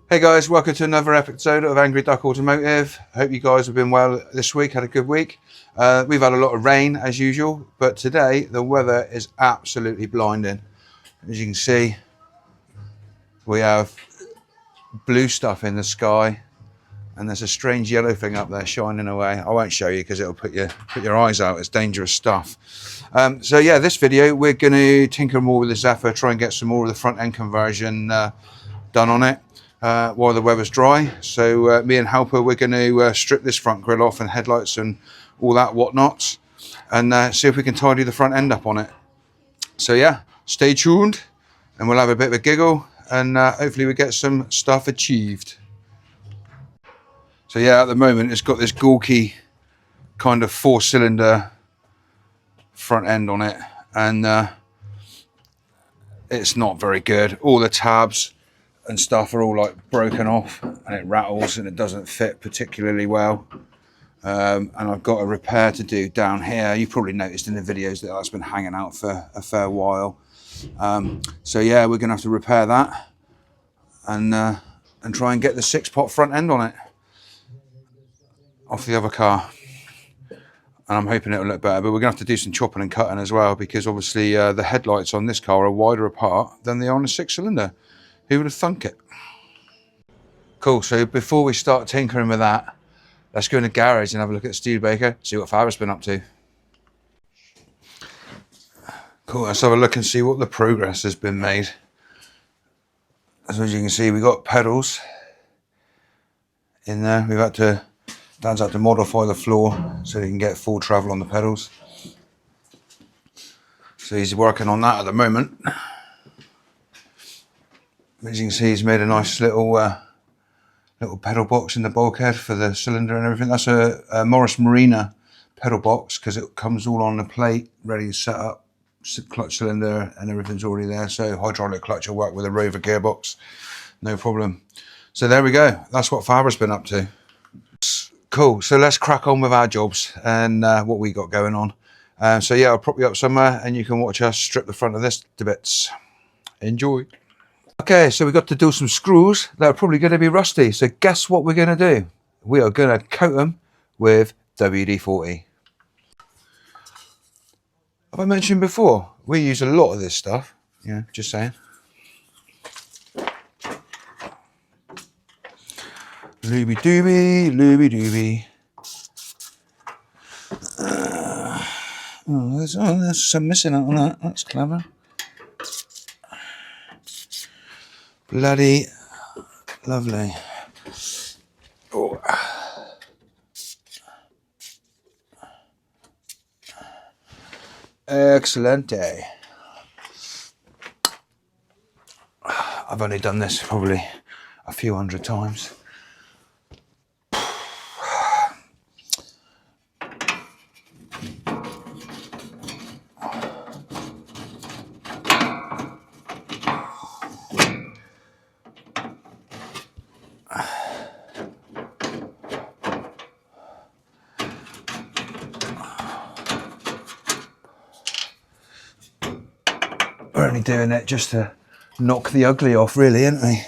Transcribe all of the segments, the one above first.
Hey guys, welcome to another episode of Angry Duck Automotive. Hope you guys have been well this week, had a good week. We've had a lot of rain as usual, but today the weather is absolutely blinding. As you can see, we have blue stuff in the sky and there's a strange yellow thing up there shining away. I won't show you because it'll put your eyes out. It's dangerous stuff. So yeah, this video we're going to tinker more with the Zephyr, try and get some more of the front end conversion done on it. While the weather's dry. So me and Helper, we're going to strip this front grille off and headlights and all that whatnot, and see if we can tidy the front end up on it. So yeah, stay tuned and we'll have a bit of a giggle and hopefully we get some stuff achieved. So yeah, at the moment it's got this gawky kind of 4-cylinder front end on it, and it's not very good. All the tabs and stuff are all like broken off and it rattles and it doesn't fit particularly well, and I've got a repair to do down here. You've probably noticed in the videos that that's been hanging out for a fair while. So yeah, we're gonna have to repair that and try and get the 6-pot front end on it off the other car, and I'm hoping it'll look better. But we're gonna have to do some chopping and cutting as well, because obviously the headlights on this car are wider apart than they are on a 6-cylinder. Who would have thunk it? Cool, so before we start tinkering with that, let's go in the garage and have a look at Studebaker, see what Faber's been up to. Cool, let's have a look and see what the progress has been made. So as you can see, we got pedals in there. Dan's had to modify the floor so he can get full travel on the pedals. So he's working on that at the moment. As you can see, he's made a nice little pedal box in the bulkhead for the cylinder and everything. That's a Morris Marina pedal box because it comes all on the plate, ready to set up. Clutch cylinder and everything's already there. So hydraulic clutch will work with a Rover gearbox, no problem. So there we go. That's what Faber's been up to. Cool. So let's crack on with our jobs and what we got going on. So yeah, I'll prop you up somewhere and you can watch us strip the front of this to bits. Enjoy. Okay, so we've got to do some screws that are probably going to be rusty. So guess what we're going to do? We are going to coat them with WD-40. Have I mentioned before? We use a lot of this stuff. Yeah, just saying. Looby dooby, looby dooby. There's some missing out on that. That's clever. Bloody lovely. Oh. Excelente. I've only done this probably a few hundred times. We're only doing it just to knock the ugly off, really, aren't we?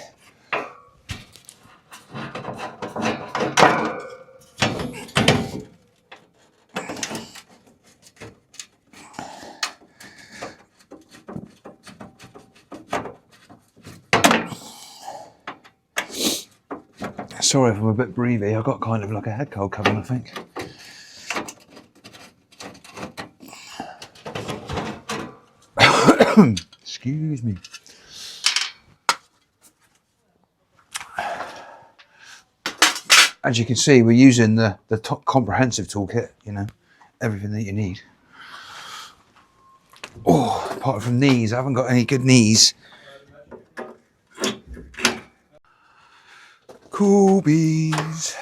Sorry if I'm a bit breathy. I've got kind of like a head cold coming, I think. Excuse me. As you can see, we're using the top comprehensive toolkit, you know, everything that you need. Oh, apart from knees, I haven't got any good knees. Cool bees.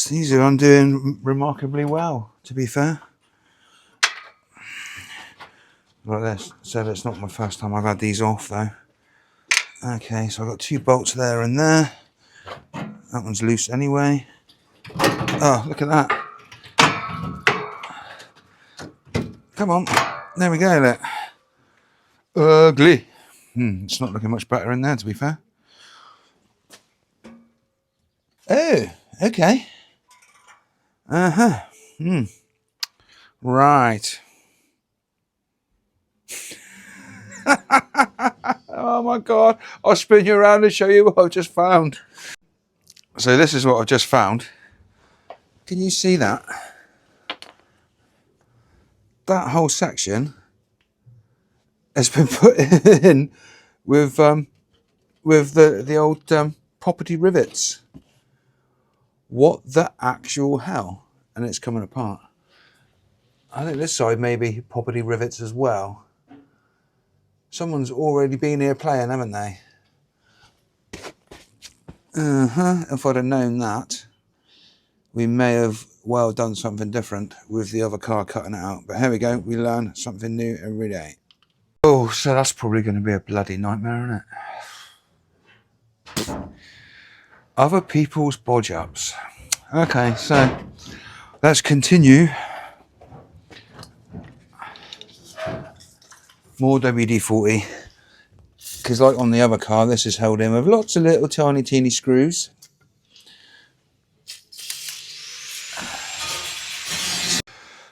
These are undoing remarkably well, to be fair. Like this, so it's not my first time I've had these off though. Okay, so I've got 2 bolts there and there. That one's loose anyway. Oh, look at that. Come on, there we go, look. Ugly. It's not looking much better in there, to be fair. Oh, okay. Right. Oh my God. I'll spin you around and show you what I've just found. So this is what I've just found. Can you see that? That whole section has been put in with the old property rivets. What the actual hell? And it's coming apart. I think this side may be property rivets as well. Someone's already been here playing, haven't they? If I'd have known that, we may have well done something different with the other car cutting it out. But here we go, we learn something new every day. Oh, so that's probably going to be a bloody nightmare, isn't it? Other people's bodge ups. Okay, so let's continue. More WD-40. Because like on the other car, this is held in with lots of little tiny teeny screws.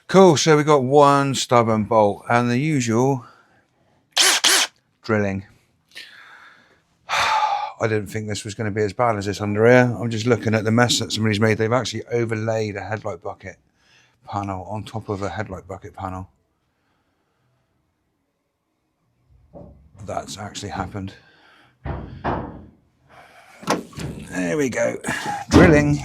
Cool, so we got one stubborn bolt and the usual drilling. I didn't think this was going to be as bad as this under here. I'm just looking at the mess that somebody's made. They've actually overlaid a headlight bucket panel on top of a headlight bucket panel. That's actually happened. There we go. Drilling.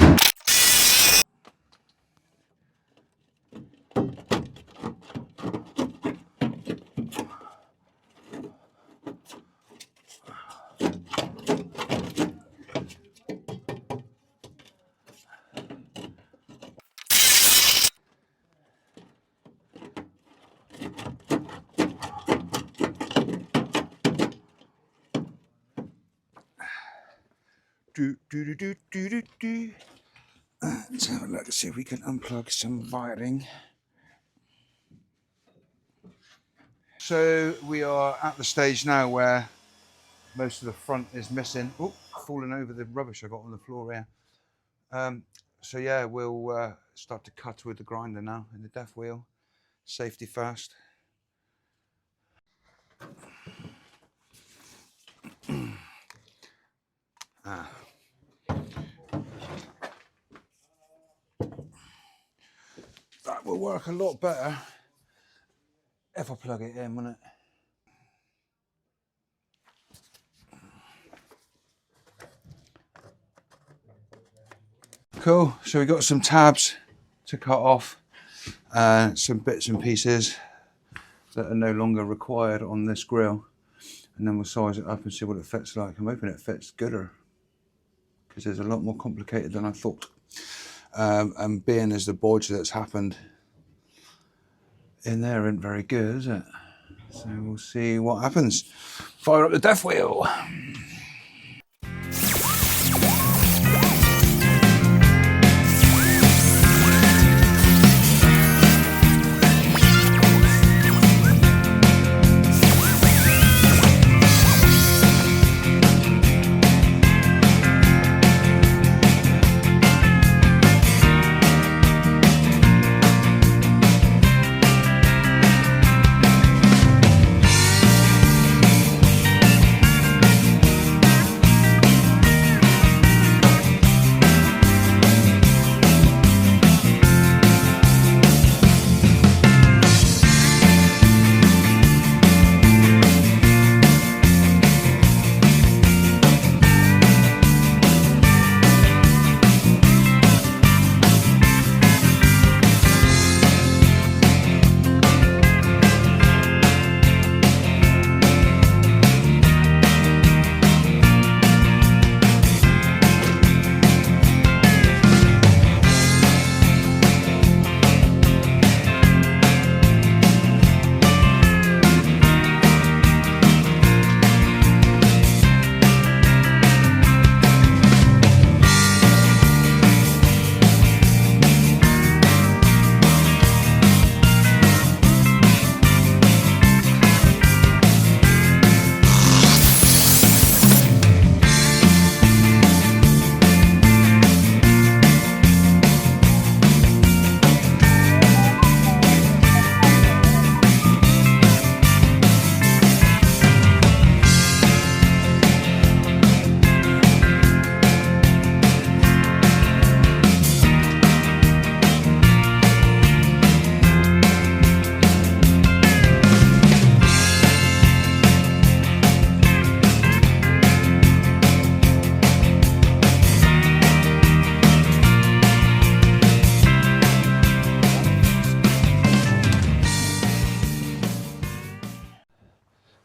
Let's have a look, see if we can unplug some wiring. So we are at the stage now where most of the front is missing. Oh, falling over the rubbish I got on the floor here. So yeah, we'll start to cut with the grinder now in the death wheel. Safety first. That will work a lot better if I plug it in, won't it? Cool, so we got some tabs to cut off, some bits and pieces that are no longer required on this grill, and then we'll size it up and see what it fits like. I'm hoping it fits gooder, because it's a lot more complicated than I thought. And being as the bodge that's happened in there isn't very good, is it? So we'll see what happens. Fire up the death wheel.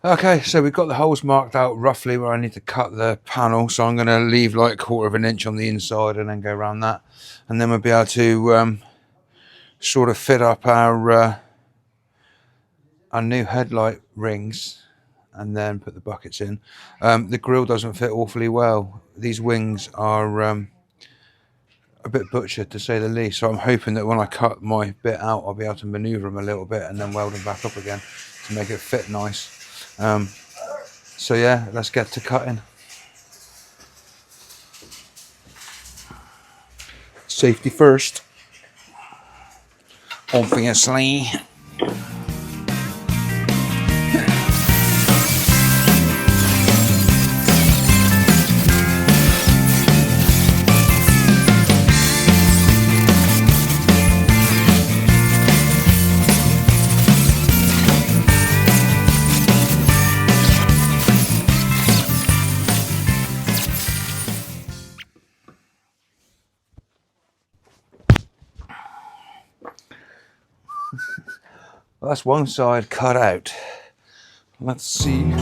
Okay, so we've got the holes marked out roughly where I need to cut the panel. So I'm going to leave like 1/4 of an inch on the inside and then go around that. And then we'll be able to sort of fit up our new headlight rings and then put the buckets in. The grille doesn't fit awfully well. These wings are a bit butchered, to say the least. So I'm hoping that when I cut my bit out, I'll be able to maneuver them a little bit and then weld them back up again to make it fit nice. So yeah, let's get to cutting. Safety first, obviously. Well, that's one side cut out. Let's see.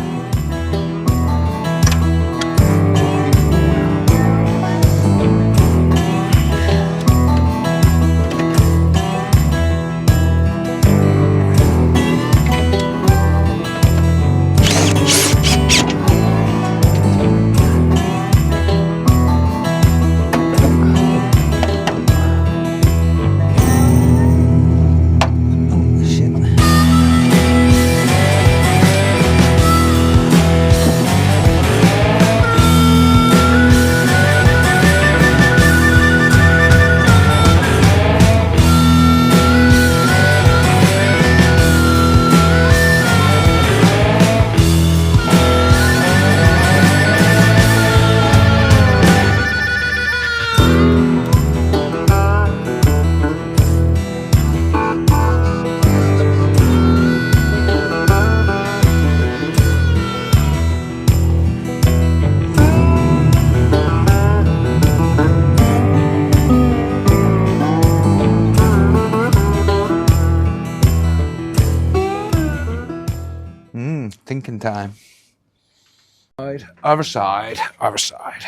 Thinking time. Other side, other side.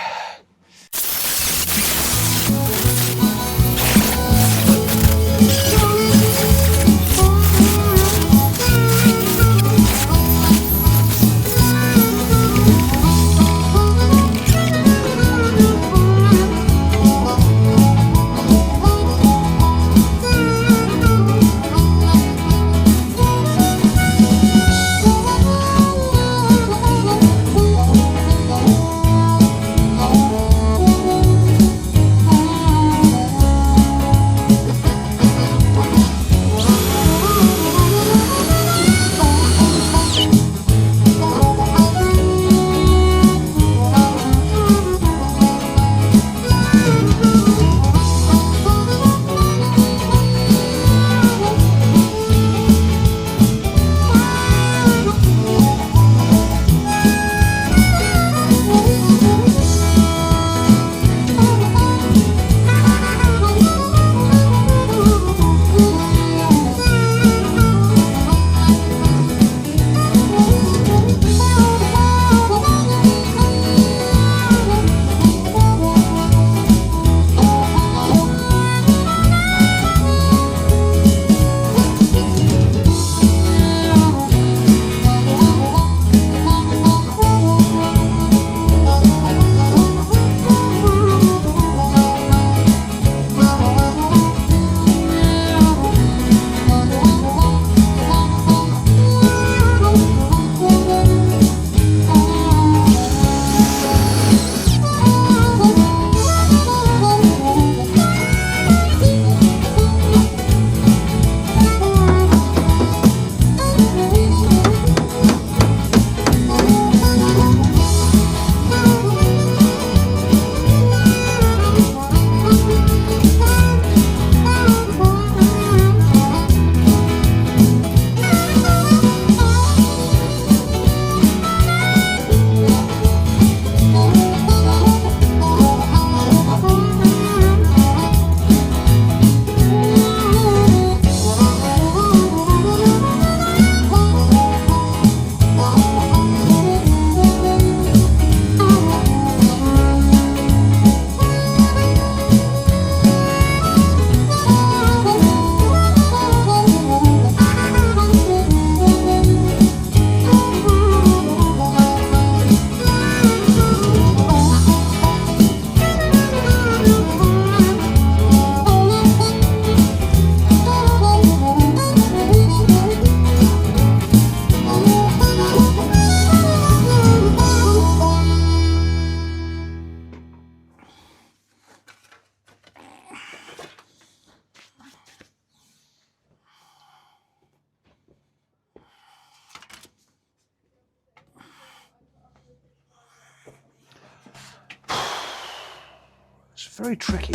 very tricky.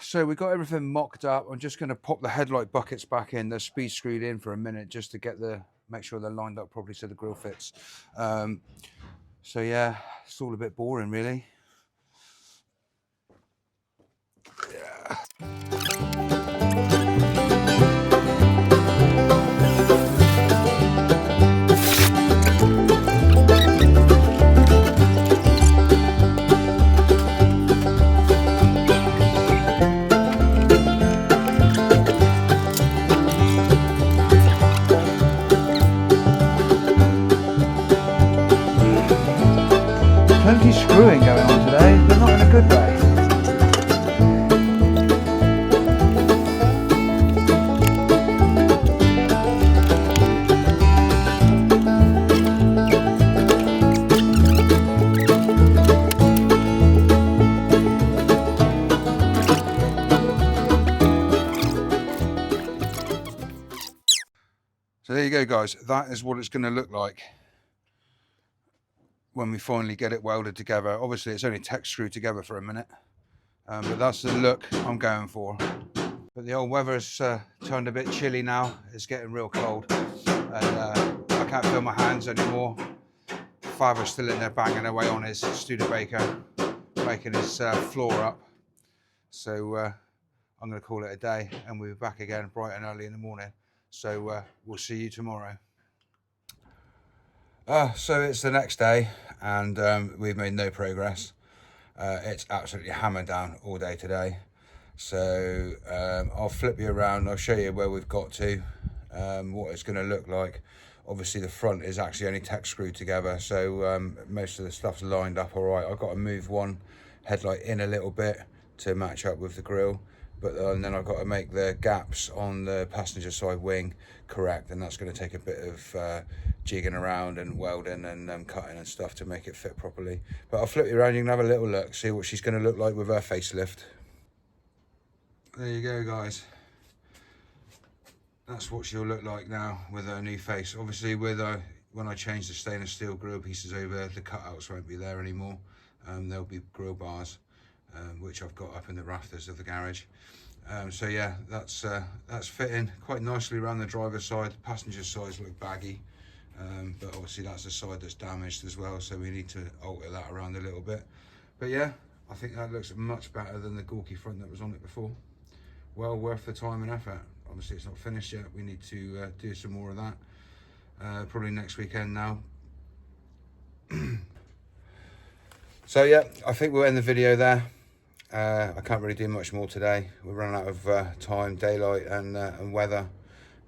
So we got everything mocked up. I'm just going to pop the headlight buckets back in. They're speed screwed in for a minute just to get make sure they're lined up properly so the grille fits. So yeah, it's all a bit boring really. Yeah. Plenty screwing going on today, but not in a good way. So there you go guys, that is what it's going to look like when we finally get it welded together. Obviously it's only tech screwed together for a minute, but that's the look I'm going for. But the old weather's turned a bit chilly now. It's getting real cold and I can't feel my hands anymore. Father's still in there banging away on his Studebaker, making his floor up. So I'm going to call it a day and we'll be back again bright and early in the morning. So we'll see you tomorrow. So it's the next day and we've made no progress. It's absolutely hammered down all day today. So I'll flip you around, I'll show you where we've got to, what it's going to look like. Obviously the front is actually only tech screwed together, so most of the stuff's lined up all right. I've got to move one headlight in a little bit to match up with the grille, but then I've got to make the gaps on the passenger side wing correct, and that's going to take a bit of jigging around and welding and cutting and stuff to make it fit properly. But I'll flip you around, you can have a little look, see what she's going to look like with her facelift. There you go guys, that's what she'll look like now with her new face. Obviously with her, when I change the stainless steel grille pieces over, the cutouts won't be there anymore. There'll be grille bars which I've got up in the rafters of the garage. So yeah, that's fitting quite nicely around the driver's side. The passenger sides look baggy, but obviously that's the side that's damaged as well, so we need to alter that around a little bit. But yeah, I think that looks much better than the gawky front that was on it before. Well worth the time and effort. Obviously it's not finished yet, we need to do some more of that probably next weekend now. So yeah, I think we'll end the video there. I can't really do much more today. We're running out of time, daylight and weather.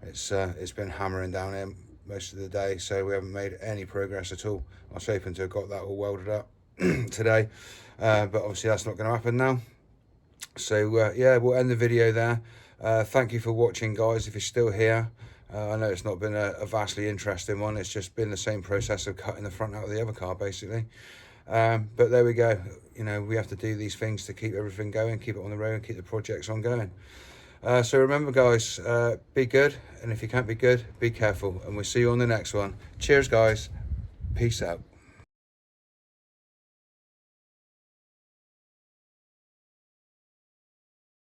It's been hammering down here most of the day, so we haven't made any progress at all. I was hoping to have got that all welded up today, but obviously that's not going to happen now. So yeah, we'll end the video there. Thank you for watching guys, if you're still here. I know it's not been a vastly interesting one, it's just been the same process of cutting the front out of the other car basically. But there we go, you know, we have to do these things to keep everything going, keep it on the road and keep the projects on going. So remember guys, be good, and if you can't be good, be careful, and we'll see you on the next one. Cheers guys, peace out.